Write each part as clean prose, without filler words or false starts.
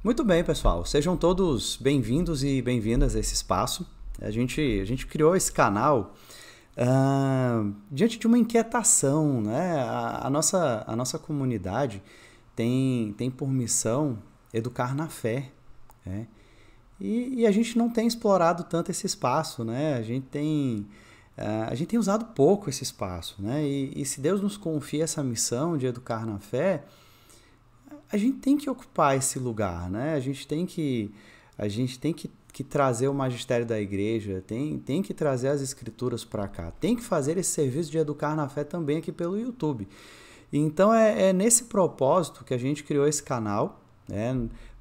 Muito bem, pessoal. Sejam todos bem-vindos e bem-vindas a esse espaço. A gente criou esse canal diante de uma inquietação, né? A nossa comunidade tem por missão educar na fé, né? E a gente não tem explorado tanto esse espaço, né? A gente tem usado pouco esse espaço, né? E se Deus nos confia essa missão de educar na fé, a gente tem que ocupar esse lugar, né? A gente tem que trazer o magistério da igreja, tem que trazer as escrituras para cá, tem que fazer esse serviço de educar na fé também aqui pelo YouTube. Então é nesse propósito que a gente criou esse canal, né?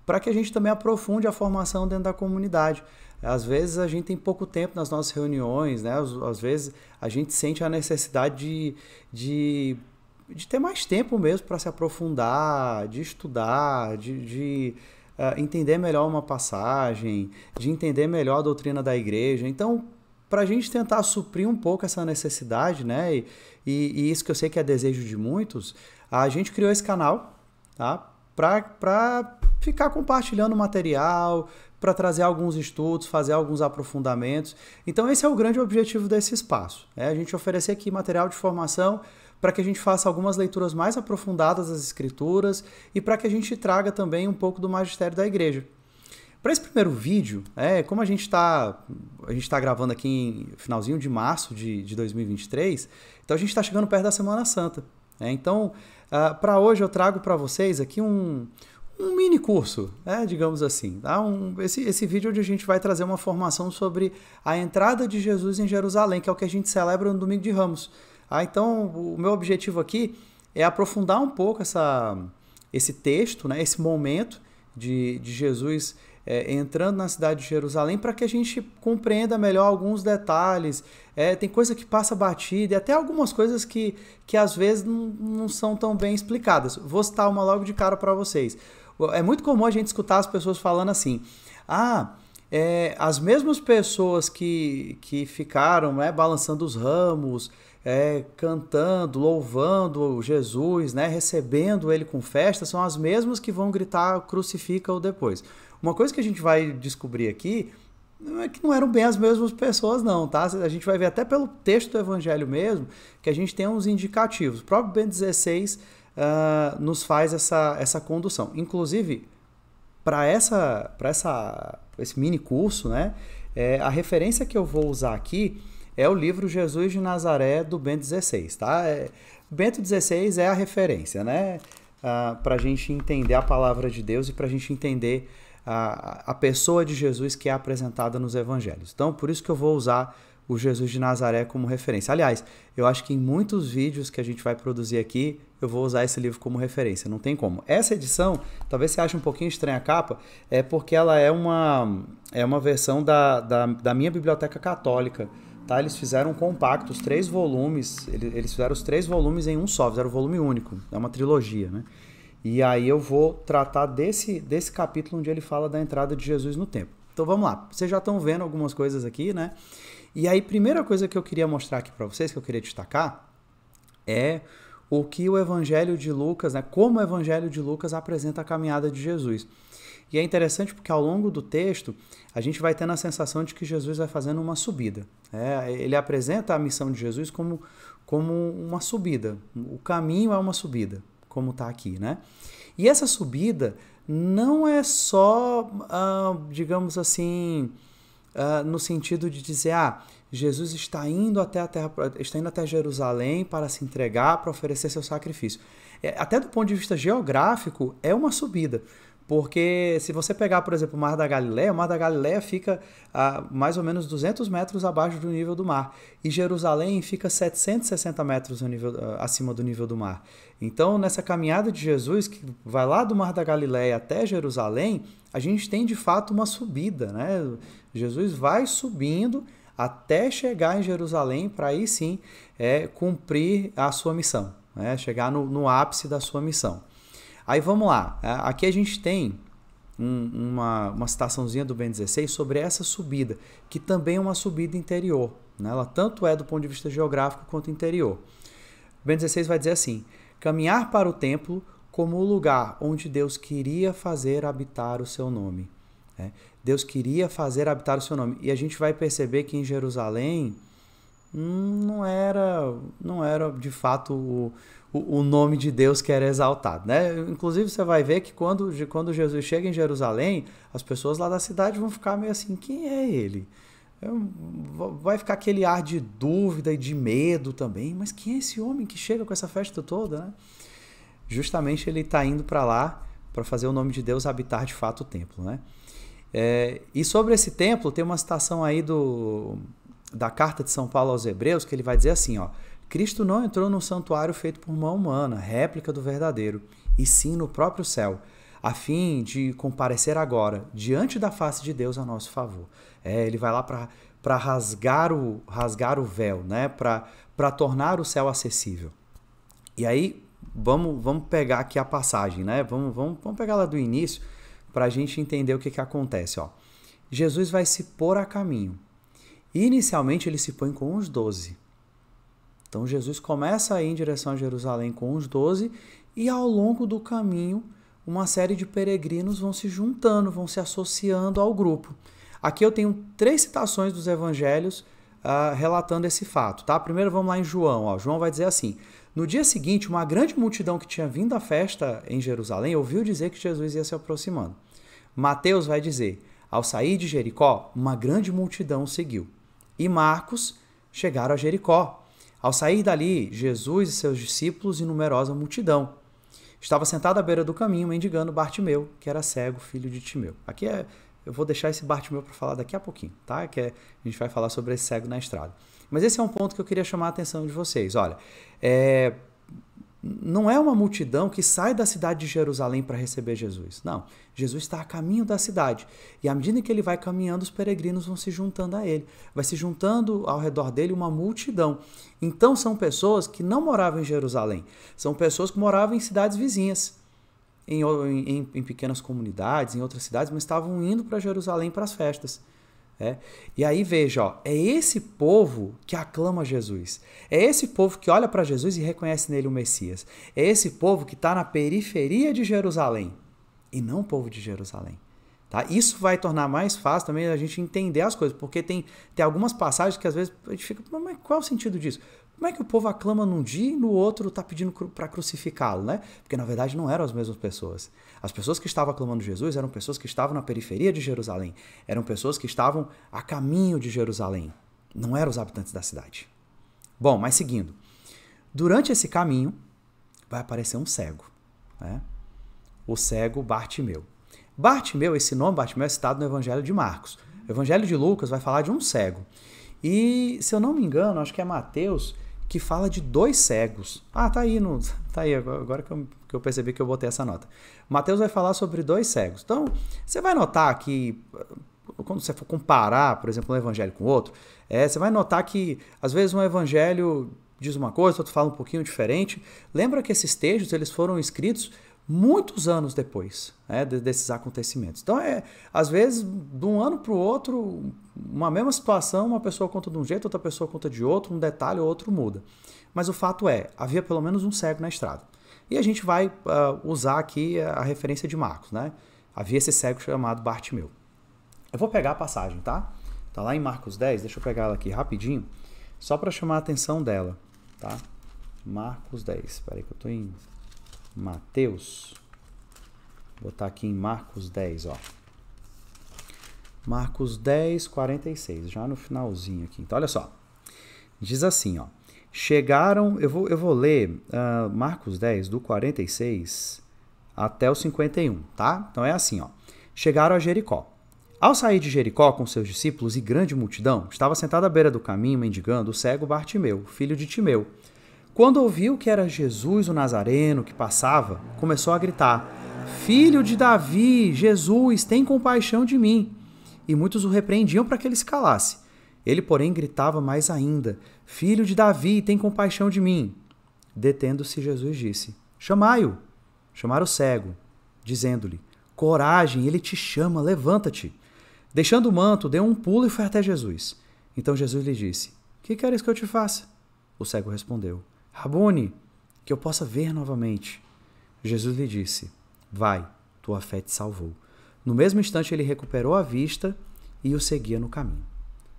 Para que a gente também aprofunde a formação dentro da comunidade. Às vezes a gente tem pouco tempo nas nossas reuniões, né? Às vezes a gente sente a necessidade de ter mais tempo mesmo para se aprofundar, de estudar, de entender melhor uma passagem, de entender melhor a doutrina da igreja. Então, para a gente tentar suprir um pouco essa necessidade, né? E isso que eu sei que é desejo de muitos, a gente criou esse canal, tá? Para ficar compartilhando material, para trazer alguns estudos, fazer alguns aprofundamentos. Então, esse é o grande objetivo desse espaço, né? A gente oferecer aqui material de formação para que a gente faça algumas leituras mais aprofundadas das escrituras e para que a gente traga também um pouco do magistério da igreja. Para esse primeiro vídeo, como a gente tá gravando aqui em finalzinho de março de 2023, então a gente está chegando perto da Semana Santa, né? Então, para hoje eu trago para vocês aqui um mini curso, digamos assim. Tá? Esse vídeo onde a gente vai trazer uma formação sobre a entrada de Jesus em Jerusalém, que é o que a gente celebra no Domingo de Ramos. Então, o meu objetivo aqui é aprofundar um pouco esse texto, né, esse momento de Jesus entrando na cidade de Jerusalém, para que a gente compreenda melhor alguns detalhes. Tem coisa que passa batida e até algumas coisas que às vezes não são tão bem explicadas. Vou citar uma logo de cara para vocês. É muito comum a gente escutar as pessoas falando assim: as mesmas pessoas que ficaram, né, balançando os ramos, cantando, louvando Jesus, né, recebendo ele com festa, são as mesmas que vão gritar crucifica-o depois. Uma coisa que a gente vai descobrir aqui é que não eram bem as mesmas pessoas não, tá? A gente vai ver até pelo texto do evangelho mesmo que a gente tem uns indicativos. O próprio Bento 16 nos faz essa condução. Inclusive, para esse mini curso, né, a referência que eu vou usar aqui é o livro Jesus de Nazaré, do Bento 16, tá? Bento 16 é a referência, né? Para a gente entender a palavra de Deus e para a gente entender a pessoa de Jesus que é apresentada nos evangelhos. Então, por isso que eu vou usar o Jesus de Nazaré como referência. Aliás, eu acho que em muitos vídeos que a gente vai produzir aqui, eu vou usar esse livro como referência, não tem como. Essa edição, talvez você ache um pouquinho estranha a capa, é porque ela é uma versão da minha biblioteca católica. Tá? Eles fizeram um compacto, os 3 volumes, eles fizeram os 3 volumes em um só, fizeram o volume único, é uma trilogia, né? E aí eu vou tratar desse capítulo onde ele fala da entrada de Jesus no templo. Então vamos lá, vocês já estão vendo algumas coisas aqui, né? E aí, primeira coisa que eu queria mostrar aqui para vocês, que eu queria destacar, é o que o Evangelho de Lucas, né? Como o Evangelho de Lucas apresenta a caminhada de Jesus. E é interessante porque ao longo do texto a gente vai tendo a sensação de que Jesus vai fazendo uma subida. Ele apresenta a missão de Jesus como uma subida. O caminho é uma subida, como está aqui, né? E essa subida não é só, digamos assim, no sentido de dizer, Jesus está indo até Jerusalém para se entregar, para oferecer seu sacrifício. Até do ponto de vista geográfico, é uma subida. Porque se você pegar, por exemplo, o Mar da Galileia fica a mais ou menos 200 metros abaixo do nível do mar. E Jerusalém fica 760 metros acima do nível do mar. Então, nessa caminhada de Jesus, que vai lá do Mar da Galileia até Jerusalém, a gente tem de fato uma subida, né? Jesus vai subindo até chegar em Jerusalém para aí sim cumprir a sua missão, né? Chegar no ápice da sua missão. Aí vamos lá, aqui a gente tem uma citaçãozinha do Bento 16 sobre essa subida, que também é uma subida interior, né? Ela tanto é do ponto de vista geográfico quanto interior. O Bento 16 vai dizer assim: caminhar para o templo como o lugar onde Deus queria fazer habitar o seu nome. Deus queria fazer habitar o seu nome. E a gente vai perceber que em Jerusalém não era de fato o nome de Deus que era exaltado, né? Inclusive você vai ver que quando Jesus chega em Jerusalém, as pessoas lá da cidade vão ficar meio assim, quem é ele? Vai ficar aquele ar de dúvida e de medo também, mas quem é esse homem que chega com essa festa toda, né? Justamente ele está indo para lá para fazer o nome de Deus habitar de fato o templo, né? E sobre esse templo tem uma citação aí da carta de São Paulo aos Hebreus, que ele vai dizer assim, ó: Cristo não entrou num santuário feito por mão humana, réplica do verdadeiro, e sim no próprio céu, a fim de comparecer agora diante da face de Deus a nosso favor. Ele vai lá para rasgar o véu, né? Para tornar o céu acessível. E aí vamos pegar aqui a passagem, né? Vamos pegar lá do início para a gente entender o que acontece, ó. Jesus vai se pôr a caminho. Inicialmente ele se põe com os 12. Então Jesus começa a ir em direção a Jerusalém com os 12 e ao longo do caminho uma série de peregrinos vão se juntando, vão se associando ao grupo. Aqui eu tenho 3 citações dos evangelhos relatando esse fato, tá? Primeiro vamos lá em João. Ó. João vai dizer assim: no dia seguinte, uma grande multidão que tinha vindo à festa em Jerusalém ouviu dizer que Jesus ia se aproximando. Mateus vai dizer: ao sair de Jericó, uma grande multidão seguiu. E Marcos chegaram a Jericó. Ao sair dali, Jesus e seus discípulos e numerosa multidão. Estava sentado à beira do caminho, mendigando Bartimeu, que era cego, filho de Timeu. Aqui eu vou deixar esse Bartimeu para falar daqui a pouquinho, tá? A gente vai falar sobre esse cego na estrada. Mas esse é um ponto que eu queria chamar a atenção de vocês. Olha, não é uma multidão que sai da cidade de Jerusalém para receber Jesus. Não, Jesus está a caminho da cidade. E à medida que ele vai caminhando, os peregrinos vão se juntando a ele. Vai se juntando ao redor dele uma multidão. Então são pessoas que não moravam em Jerusalém. São pessoas que moravam em cidades vizinhas, em pequenas comunidades, em outras cidades, mas estavam indo para Jerusalém para as festas. E aí veja, ó, é esse povo que aclama Jesus. É esse povo que olha para Jesus e reconhece nele o Messias. É esse povo que está na periferia de Jerusalém e não o povo de Jerusalém. Tá? Isso vai tornar mais fácil também a gente entender as coisas, porque tem algumas passagens que às vezes a gente fica, mas qual é o sentido disso? Como é que o povo aclama num dia e no outro está pedindo para crucificá-lo, né? Porque na verdade não eram as mesmas pessoas. As pessoas que estavam aclamando Jesus eram pessoas que estavam na periferia de Jerusalém. Eram pessoas que estavam a caminho de Jerusalém. Não eram os habitantes da cidade. Bom, mas seguindo. Durante esse caminho vai aparecer um cego, né? O cego Bartimeu. Bartimeu, esse nome Bartimeu é citado no Evangelho de Marcos. O Evangelho de Lucas vai falar de um cego. E, se eu não me engano, acho que é Mateus que fala de 2 cegos. Tá aí, agora que eu percebi que eu botei essa nota. Mateus vai falar sobre 2 cegos. Então, você vai notar que, quando você for comparar, por exemplo, um evangelho com o outro, você vai notar que, às vezes, um evangelho diz uma coisa, outro fala um pouquinho diferente. Lembra que esses textos eles foram escritos muitos anos depois, né, desses acontecimentos. Então, às vezes, de um ano para o outro, uma mesma situação, uma pessoa conta de um jeito, outra pessoa conta de outro, um detalhe ou outro muda. Mas o fato havia pelo menos um cego na estrada. E a gente vai usar aqui a referência de Marcos, né? Havia esse cego chamado Bartimeu. Eu vou pegar a passagem, tá? Tá lá em Marcos 10, deixa eu pegar ela aqui rapidinho, só para chamar a atenção dela, tá? Marcos 10, espera aí que eu tô em Mateus, vou botar aqui em Marcos 10, ó. Marcos 10, 46, já no finalzinho aqui. Então, olha só. Diz assim, ó. Chegaram, eu vou ler Marcos 10, do 46 até o 51, tá? Então é assim, ó. Chegaram a Jericó. Ao sair de Jericó com seus discípulos e grande multidão, estava sentado à beira do caminho, mendigando, o cego Bartimeu, filho de Timeu. Quando ouviu que era Jesus o Nazareno que passava, começou a gritar: Filho de Davi, Jesus, tem compaixão de mim. E muitos o repreendiam para que ele se calasse. Ele, porém, gritava mais ainda: Filho de Davi, tem compaixão de mim. Detendo-se, Jesus disse: Chamai-o. Chamaram o cego, dizendo-lhe: Coragem, ele te chama, levanta-te. Deixando o manto, deu um pulo e foi até Jesus. Então Jesus lhe disse: Que queres que eu te faça? O cego respondeu: Rabone, que eu possa ver novamente. Jesus lhe disse: vai, tua fé te salvou. No mesmo instante ele recuperou a vista e o seguia no caminho.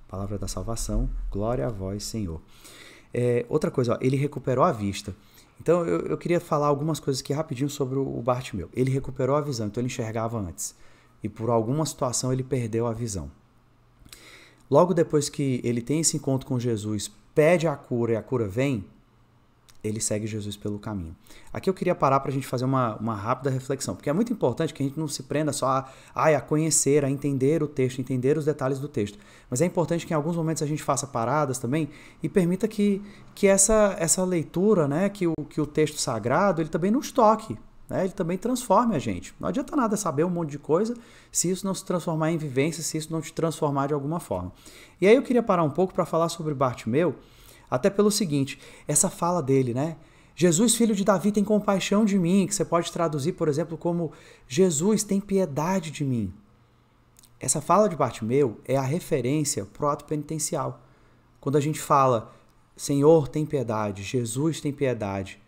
Palavra da salvação, glória a vós, Senhor. Outra coisa, ele recuperou a vista. Então eu queria falar algumas coisas aqui rapidinho sobre o Bartimeu. Ele recuperou a visão, então ele enxergava antes. E por alguma situação ele perdeu a visão. Logo depois que ele tem esse encontro com Jesus, pede a cura e a cura vem, ele segue Jesus pelo caminho. Aqui eu queria parar para a gente fazer uma rápida reflexão, porque é muito importante que a gente não se prenda só a conhecer, a entender o texto, entender os detalhes do texto. Mas é importante que em alguns momentos a gente faça paradas também e permita que essa leitura, né, que o texto sagrado, ele também nos toque, né, ele também transforme a gente. Não adianta nada saber um monte de coisa se isso não se transformar em vivência, se isso não te transformar de alguma forma. E aí eu queria parar um pouco para falar sobre Bartimeu, até pelo seguinte, essa fala dele, né? Jesus, filho de Davi, tem compaixão de mim, que você pode traduzir, por exemplo, como Jesus, tem piedade de mim. Essa fala de Bartimeu é a referência para o ato penitencial. Quando a gente fala, Senhor, tem piedade, Jesus, tem piedade,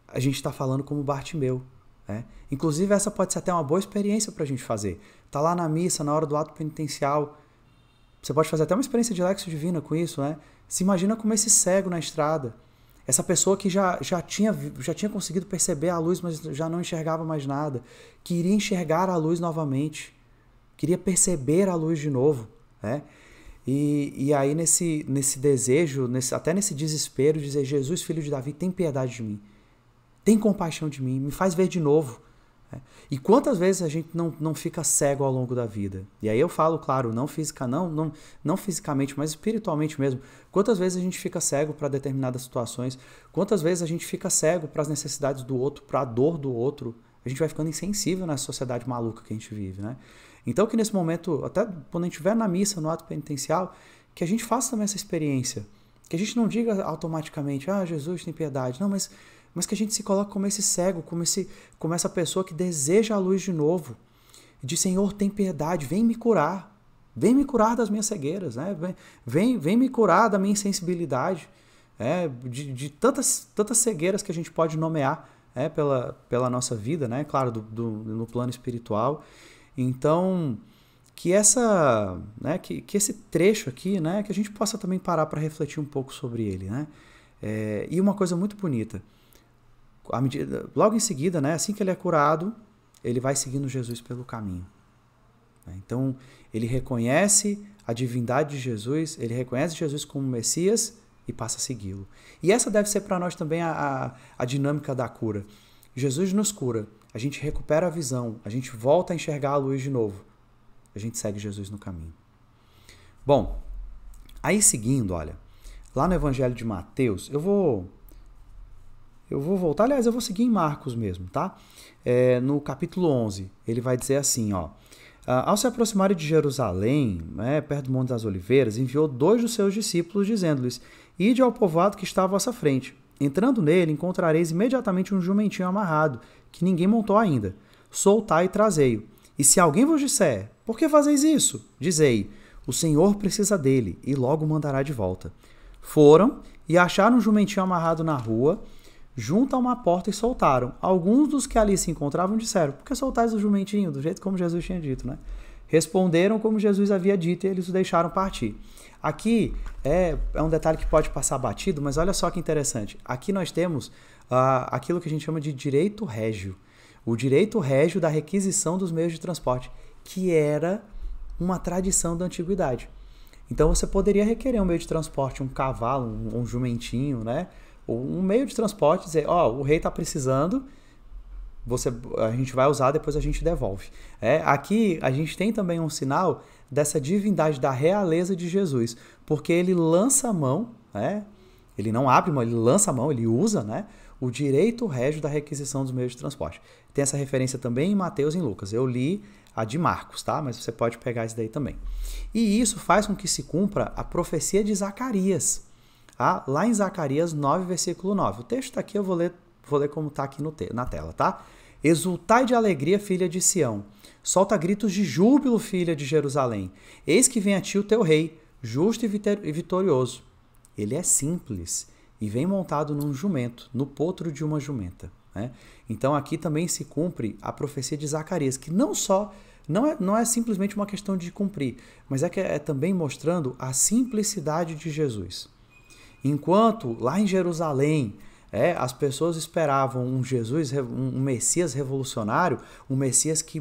a gente está falando como Bartimeu. Né? Inclusive, essa pode ser até uma boa experiência para a gente fazer. Tá lá na missa, na hora do ato penitencial, você pode fazer até uma experiência de Lexio Divina com isso, né? Se imagina como esse cego na estrada, essa pessoa que já tinha conseguido perceber a luz, mas já não enxergava mais nada, queria enxergar a luz novamente, queria perceber a luz de novo, né? E aí nesse desejo, até nesse desespero, dizer, Jesus, filho de Davi, tem piedade de mim, tem compaixão de mim, me faz ver de novo. E quantas vezes a gente não fica cego ao longo da vida? E aí eu falo, claro, não fisicamente, mas espiritualmente mesmo. Quantas vezes a gente fica cego para determinadas situações? Quantas vezes a gente fica cego para as necessidades do outro, para a dor do outro? A gente vai ficando insensível nessa sociedade maluca que a gente vive, né? Então que nesse momento, até quando a gente estiver na missa, no ato penitencial, que a gente faça também essa experiência. Que a gente não diga automaticamente, Jesus tem piedade. Não, mas que a gente se coloque como esse cego, como essa pessoa que deseja a luz de novo. E diz, Senhor, tem piedade, vem me curar das minhas cegueiras, né? Vem me curar da minha insensibilidade, de tantas cegueiras que a gente pode nomear pela nossa vida, né? Claro, no plano espiritual. Então, que esse trecho aqui, né? Que a gente possa também parar para refletir um pouco sobre ele, né? E uma coisa muito bonita, logo em seguida, né, assim que ele é curado, ele vai seguindo Jesus pelo caminho. Então, ele reconhece a divindade de Jesus, ele reconhece Jesus como Messias e passa a segui-lo. E essa deve ser para nós também a dinâmica da cura. Jesus nos cura, a gente recupera a visão, a gente volta a enxergar a luz de novo. A gente segue Jesus no caminho. Bom, aí seguindo, olha, lá no Evangelho de Mateus, eu vou voltar, aliás, eu vou seguir em Marcos mesmo, tá? No capítulo 11, ele vai dizer assim, ó, ao se aproximarem de Jerusalém, perto do Monte das Oliveiras, enviou 2 dos seus discípulos, dizendo-lhes, ide ao povoado que está à vossa frente. Entrando nele, encontrareis imediatamente um jumentinho amarrado, que ninguém montou ainda. Soltai e trazei-o. E se alguém vos disser, por que fazeis isso? Dizei, o Senhor precisa dele, e logo mandará de volta. Foram e acharam um jumentinho amarrado na rua, junto a uma porta, e soltaram. Alguns dos que ali se encontravam disseram, por que soltais o jumentinho? Do jeito como Jesus tinha dito, né? Responderam como Jesus havia dito e eles o deixaram partir. Aqui é um detalhe que pode passar batido, mas olha só que interessante. Aqui nós temos aquilo que a gente chama de direito régio. O direito régio da requisição dos meios de transporte, que era uma tradição da antiguidade. Então você poderia requerer um meio de transporte, um cavalo, um jumentinho, né? Um meio de transporte, dizer, o rei está precisando, a gente vai usar, depois a gente devolve. Aqui a gente tem também um sinal dessa divindade da realeza de Jesus, porque ele lança a mão, ele não abre mão, ele lança a mão, ele usa, né, o direito régio da requisição dos meios de transporte. Tem essa referência também em Mateus e em Lucas. Eu li a de Marcos, tá? Mas você pode pegar isso daí também. E isso faz com que se cumpra a profecia de Zacarias, lá em Zacarias 9, versículo 9. O texto está aqui, eu vou ler como está aqui na tela, tá? Exultai de alegria, filha de Sião. Solta gritos de júbilo, filha de Jerusalém. Eis que vem a ti o teu rei, justo e vitorioso. Ele é simples e vem montado num jumento, no potro de uma jumenta. né? Então aqui também se cumpre a profecia de Zacarias, que não é simplesmente uma questão de cumprir, mas é também mostrando a simplicidade de Jesus. Enquanto lá em Jerusalém as pessoas esperavam um Jesus, um Messias revolucionário, um Messias que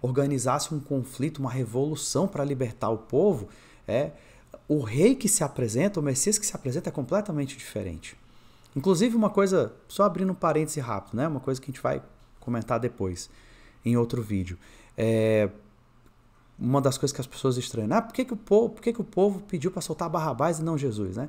organizasse um conflito, uma revolução para libertar o povo, o rei que se apresenta, o Messias que se apresenta é completamente diferente. Inclusive uma coisa, só abrindo um parêntese rápido, né? Uma coisa que a gente vai comentar depois, em outro vídeo. Uma das coisas que as pessoas estranham, por que o povo pediu para soltar Barrabás e não Jesus, né?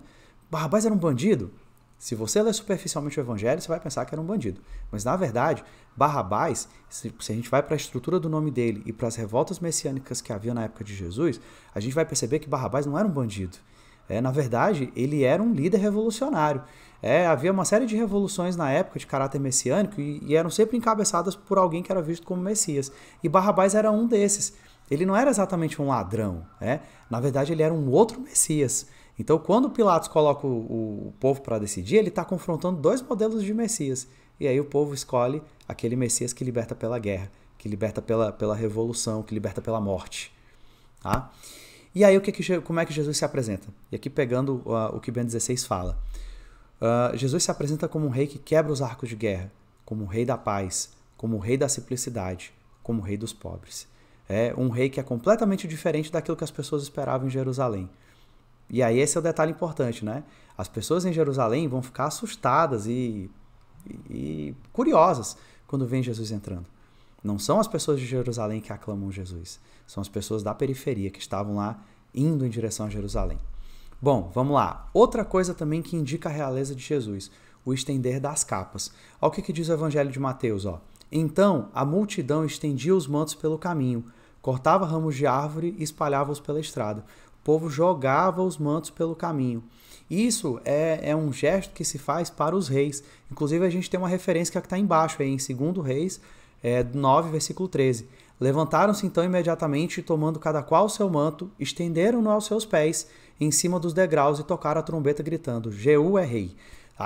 Barrabás era um bandido? Se você ler superficialmente o evangelho, você vai pensar que era um bandido. Mas, na verdade, Barrabás, se a gente vai para a estrutura do nome dele e para as revoltas messiânicas que havia na época de Jesus, a gente vai perceber que Barrabás não era um bandido. Na verdade, ele era um líder revolucionário. Havia uma série de revoluções na época de caráter messiânico e eram sempre encabeçadas por alguém que era visto como Messias. E Barrabás era um desses. Ele não era exatamente um ladrão. Na verdade, ele era um outro Messias. Então, quando Pilatos coloca o povo para decidir, ele está confrontando dois modelos de Messias. E aí o povo escolhe aquele Messias que liberta pela guerra, que liberta pela revolução, que liberta pela morte. Tá? E aí, como é que Jesus se apresenta? E aqui pegando o que Ben 16 fala. Jesus se apresenta como um rei que quebra os arcos de guerra, como um rei da paz, como um rei da simplicidade, como um rei dos pobres. É um rei que é completamente diferente daquilo que as pessoas esperavam em Jerusalém. E aí esse é o detalhe importante, né? As pessoas em Jerusalém vão ficar assustadas e curiosas quando vem Jesus entrando. Não são as pessoas de Jerusalém que aclamam Jesus, são as pessoas da periferia que estavam lá indo em direção a Jerusalém. Bom, vamos lá. Outra coisa também que indica a realeza de Jesus, o estender das capas. Olha o que diz o Evangelho de Mateus. Então a multidão estendia os mantos pelo caminho, cortava ramos de árvore e espalhava-os pela estrada. O povo jogava os mantos pelo caminho. Isso é um gesto que se faz para os reis. Inclusive, a gente tem uma referência que está embaixo, em 2 Reis 9, versículo 13. Levantaram-se então imediatamente, tomando cada qual o seu manto, estenderam-no aos seus pés, em cima dos degraus, e tocaram a trombeta, gritando: Jeú é rei.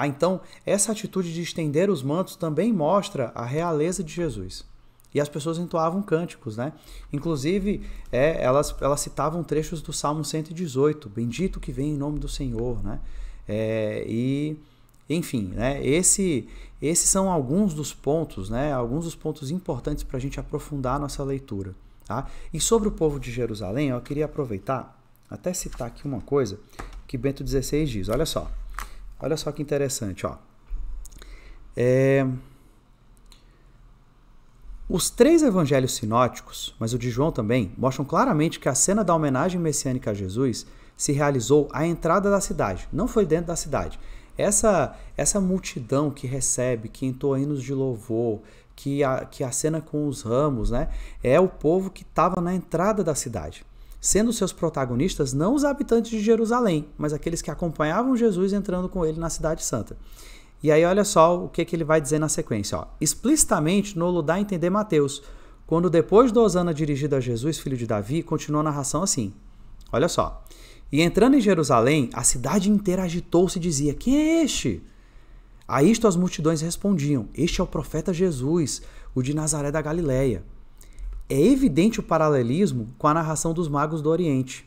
Então, essa atitude de estender os mantos também mostra a realeza de Jesus. E as pessoas entoavam cânticos, né? Inclusive, elas citavam trechos do Salmo 118, bendito que vem em nome do Senhor, né? Enfim, né? Esses são alguns dos pontos, né? Alguns dos pontos importantes para a gente aprofundar a nossa leitura. Tá? E sobre o povo de Jerusalém, eu queria aproveitar, até citar aqui uma coisa que Bento XVI diz. Olha só que interessante. Os 3 evangelhos sinóticos, mas o de João também, mostram claramente que a cena da homenagem messiânica a Jesus se realizou à entrada da cidade, não foi dentro da cidade. Essa multidão que recebe, que entoa hinos de louvor, que acena com os ramos, né, é o povo que estava na entrada da cidade, sendo seus protagonistas não os habitantes de Jerusalém, mas aqueles que acompanhavam Jesus entrando com ele na Cidade Santa. E aí olha só o que ele vai dizer na sequência. Explicitamente no dá a entender Mateus, quando depois do Hosana dirigido a Jesus, filho de Davi, continua a narração assim. Olha só. E entrando em Jerusalém, a cidade inteira agitou-se e dizia: quem é este? A isto as multidões respondiam: este é o profeta Jesus, o de Nazaré da Galileia. É evidente o paralelismo com a narração dos magos do Oriente.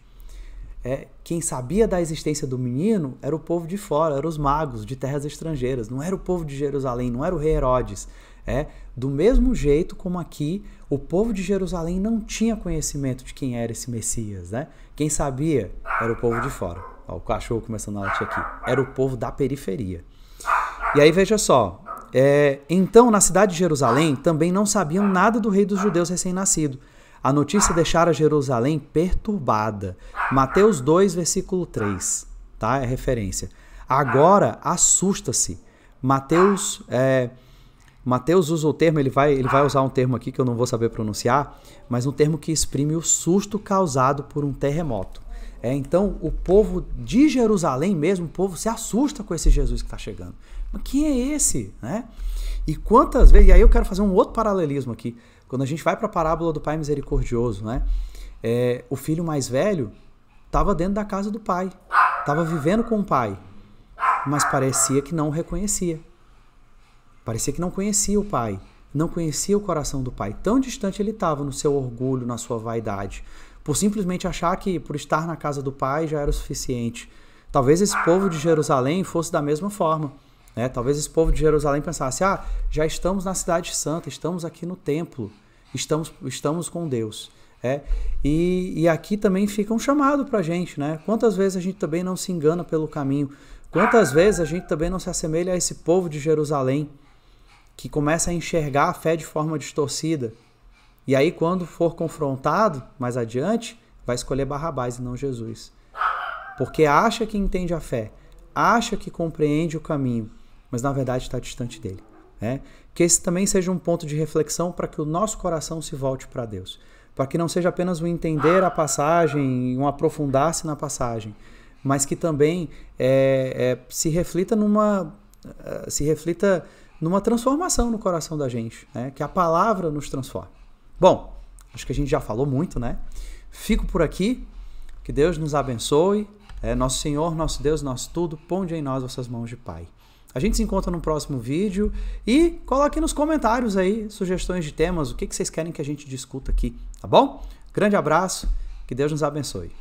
Quem sabia da existência do menino era o povo de fora, eram os magos de terras estrangeiras, não era o povo de Jerusalém, não era o rei Herodes. Do mesmo jeito como aqui, o povo de Jerusalém não tinha conhecimento de quem era esse Messias. Né? Quem sabia era o povo de fora. O cachorro começando a latir aqui. Era o povo da periferia. E aí veja só, então na cidade de Jerusalém também não sabiam nada do rei dos judeus recém-nascido. A notícia deixara Jerusalém perturbada. Mateus 2, versículo 3, tá? É referência. Agora assusta-se. Mateus usa o termo, ele vai usar um termo aqui que eu não vou saber pronunciar, mas um termo que exprime o susto causado por um terremoto. Então o povo de Jerusalém mesmo, o povo se assusta com esse Jesus que está chegando. Mas quem é esse? Né? E quantas vezes, e aí eu quero fazer um outro paralelismo aqui, quando a gente vai para a parábola do Pai Misericordioso, né? O filho mais velho estava dentro da casa do pai, estava vivendo com o pai, mas parecia que não o reconhecia. Parecia que não conhecia o pai, não conhecia o coração do pai. Tão distante ele estava no seu orgulho, na sua vaidade, por simplesmente achar que por estar na casa do pai já era o suficiente. Talvez esse povo de Jerusalém fosse da mesma forma. Talvez esse povo de Jerusalém pensasse, já estamos na cidade santa, estamos aqui no templo, estamos com Deus. E aqui também fica um chamado para a gente, né? Quantas vezes a gente também não se engana pelo caminho, quantas vezes a gente também não se assemelha a esse povo de Jerusalém, que começa a enxergar a fé de forma distorcida, e aí quando for confrontado mais adiante, vai escolher Barrabás e não Jesus, porque acha que entende a fé, acha que compreende o caminho, mas na verdade está distante dele. Que esse também seja um ponto de reflexão para que o nosso coração se volte para Deus, para que não seja apenas um entender a passagem, um aprofundar-se na passagem, mas que também se reflita numa transformação no coração da gente, que a palavra nos transforme. Bom, acho que a gente já falou muito, né? Fico por aqui, que Deus nos abençoe, nosso Senhor, nosso Deus, nosso tudo, ponde em nós vossas mãos de Pai. A gente se encontra no próximo vídeo e coloque nos comentários aí sugestões de temas, o que vocês querem que a gente discuta aqui, tá bom? Grande abraço, que Deus nos abençoe.